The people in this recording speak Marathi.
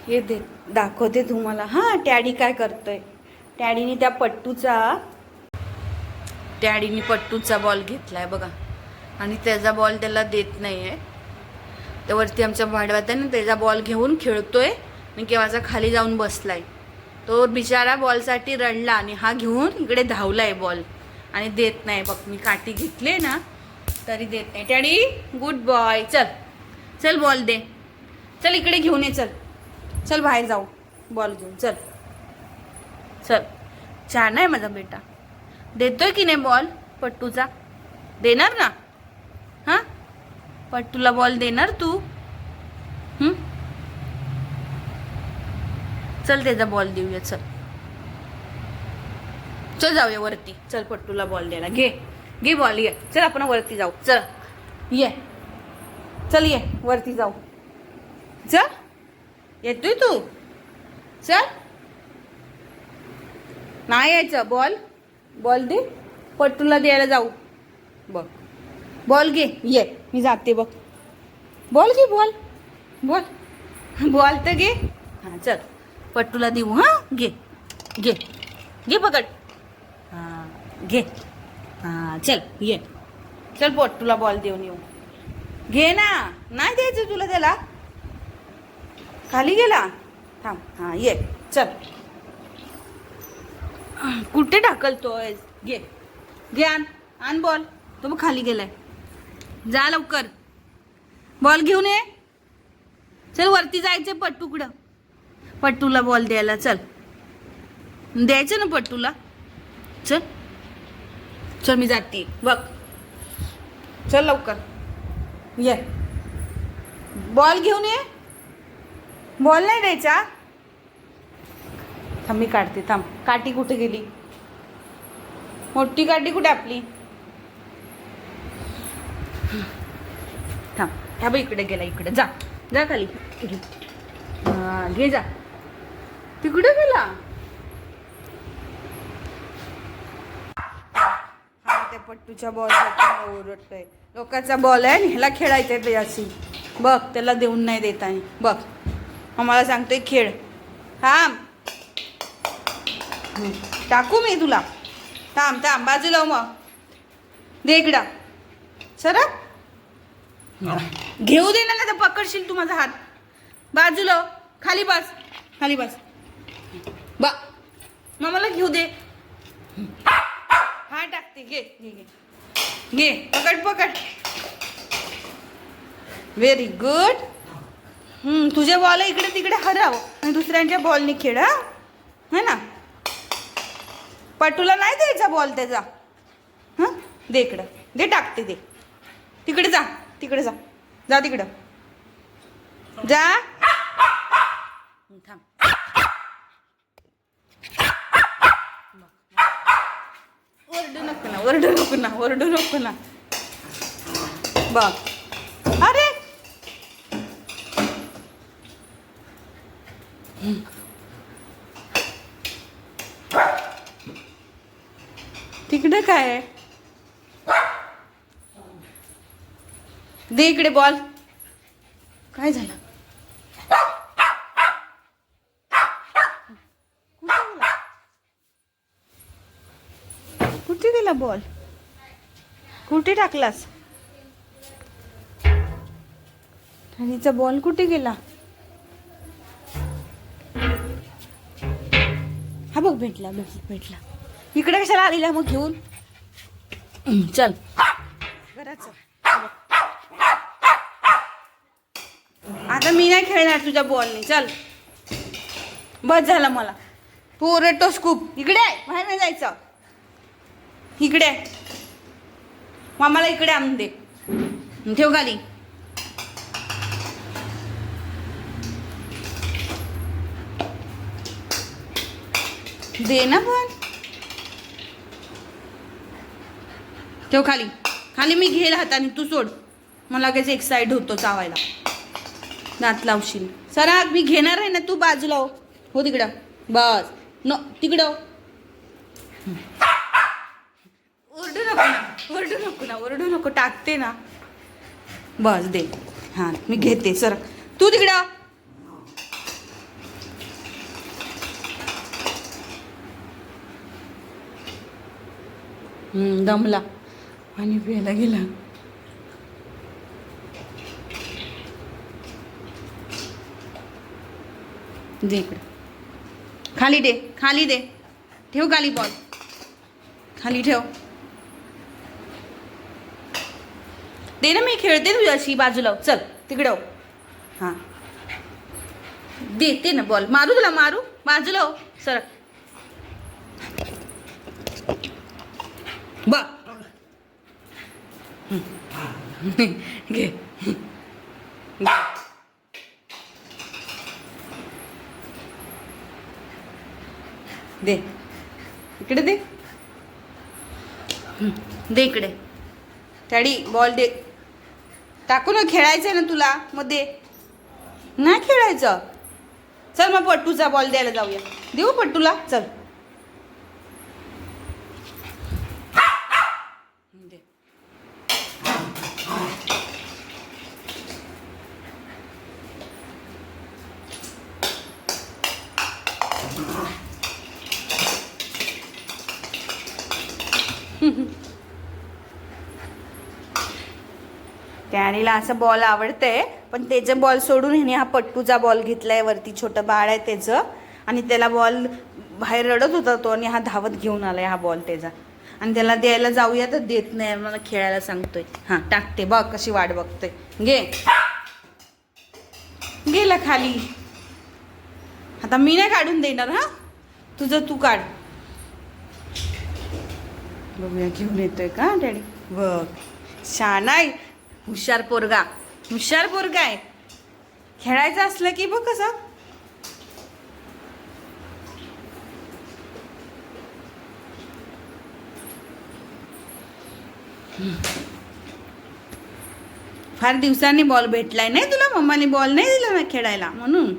हे दे दाखवते तुम्हाला. हां, टॅडी काय करतोय. टॅडीने पट्टूचा बॉल घेतलाय बघा, आणि त्याचा बॉल त्याला देत नाही आहे. त्यावरती आमच्या भाडव्यात आहे ना, त्याचा बॉल घेऊन खेळतोय आणि केव्हाचा खाली जाऊन बसलाय. तो बिचारा बॉलसाठी रडला आणि हा घेऊन इकडे धावलाय बॉल आणि देत नाही. बघ, मी काठी घेतले ना तरी देत नाही. टॅडी गुड बॉय, चल चल बॉल दे, चल इकडे घेऊन ये, चल चल बाहेर जाऊ बॉल घेऊन, चल चल. छान आहे माझा बेटा. देतोय की नाही बॉल पट्टूचा? देणार ना? हां, पट्टूला बॉल देणार तू? चल त्याचा बॉल देऊया. चल चल जाऊया वरती. चल पट्टूला बॉल द्यायला. घे बॉल, ये चल आपण वरती जाऊ. चल ये, चल ये वरती जाऊ. चल, येतोय तू? चल. नाही यायचं. बॉल दे, पट्टूला द्यायला जाऊ. बघ, बॉल घे, ये मी जाते. बघ, बॉल घे, बॉल तर घे. हां चल, पट्टूला देऊ. हां, घे पकड. हां घे. हां चल ये, चल पट्टूला बॉल देऊन येऊ. घे ना. नाही द्यायचं तुला त्याला. खाली गेला. थांब. हां ये, चल. कुठे ढकलतोय? घे आण बॉल. तो मग खाली गेलाय. जा लवकर, बॉल घेऊन ये. चल वरती जायचं पट्टूला बॉल द्यायला. चल, द्यायचं ना पट्टूला. चल चल, मी जाते. बघ, चल लवकर ये. बॉल घेऊन ये. बॉल नाही द्यायचा. थांब, मी काढते. थांब, काठी कुठे गेली? मोठी काठी कुठे आपली? थांब, ह्या बाई इकडे गेला. इकडे जा खाली. हां घे, जा. तिकडे गेला. हा, त्या पट्टूच्या बॉलसाठी ओरडतोय. लोकांचा बॉल आहे, ह्याला खेळायचंय त्याच्याशी. बघ, त्याला देऊन नाही देत आहे. बघ, आम्हाला सांगतोय खेळ. थांब, टाकू मी तुला. थांब बाजूला. मग दे इकडं. सरा घेऊ दे ना, तर पकडशील तू माझा हात. बाजूला, खाली बस. बा, मग मला घेऊ दे. हा टाकते. घे. पकड. Very good. तुझे बॉल इकडे तिकडे हरव आणि दुसऱ्यांच्या बॉलने खेळ. है ना? पट्टूला नाही द्यायचा बॉल त्याचा. हां, दे इकडं. दे, टाकते. दे तिकडे. जा तिकडं. जा. थांब. ओरडू नको ना. बघ, अरे तिकडे काय आहे? दे इकडे बॉल. काय झालं? कुठे गेला बॉल? कुठे टाकलास? ठाणीचा बॉल कुठे गेला? हा बघ, भेटला. इकडे कशाला आलेला मग घेऊन? चल घराच. आता मी नाही खेळणार तुझ्या बॉलने. चल, बस झालं मला. तू ओरडतोस खूप. इकडे बाहेर नाही जायचं. इकडे मामाला इकडे आणून दे. ठेव खाली. दे ना बॉल. ठेव खाली. मी घेईल हाताने, तू सोड. मला लगेच एक साईड होतो चावायला. दात लावशील. सरा, मी घेणार आहे ना, तू बाजूला हो तिकडं. बस न तिकडं. ओरडू नको. टाकते ना. बस दे. हां, मी घेते. सर तू तिकडं. दमला आणि प्यायला गेला. दे इकडे. खाली दे, खाली दे. ठेव खाली बॉल, खाली ठेव. दे ना, मी खेळते तुझ्याशी. बाजूला चल तिकडे. हां देते ना बॉल. मारू तुला, मारू. बाजूला हो, सर. बघ घे. दे इकडे. दे दे इकडे. डॅडी बॉल दे. टाकू ना, खेळायचं आहे ना तुला, मग दे. नाही खेळायचं. चल मग पट्टूचा बॉल द्यायला जाऊया. देऊ पट्टूला, चल. दे. टॅनीला असं बॉल आवडतंय, पण त्याचे बॉल सोडून ह्याने हा पट्टूचा बॉल घेतलाय. वरती छोटं बाळ आहे त्याचं, आणि त्याला बॉल बाहेर रडत होता तो, आणि हा धावत घेऊन आलाय हा बॉल त्याचा. आणि त्याला द्यायला जाऊया तर देत नाही, मला खेळायला सांगतोय. हां टाकते, बघ कशी वाट बघतोय. घे. गेला खाली. आता मी नाही काढून देणार. हा तुझं तू काढ. बघूया घेऊन येतोय का डॅडी. बघ छान आहे. हुशार पोरगा, हुशार पोरगा आहे. खेळायचं असलं की बघ कसं. फार दिवसांनी बॉल भेटलाय नाही तुला. मम्माने बॉल नाही दिला ना खेळायला म्हणून.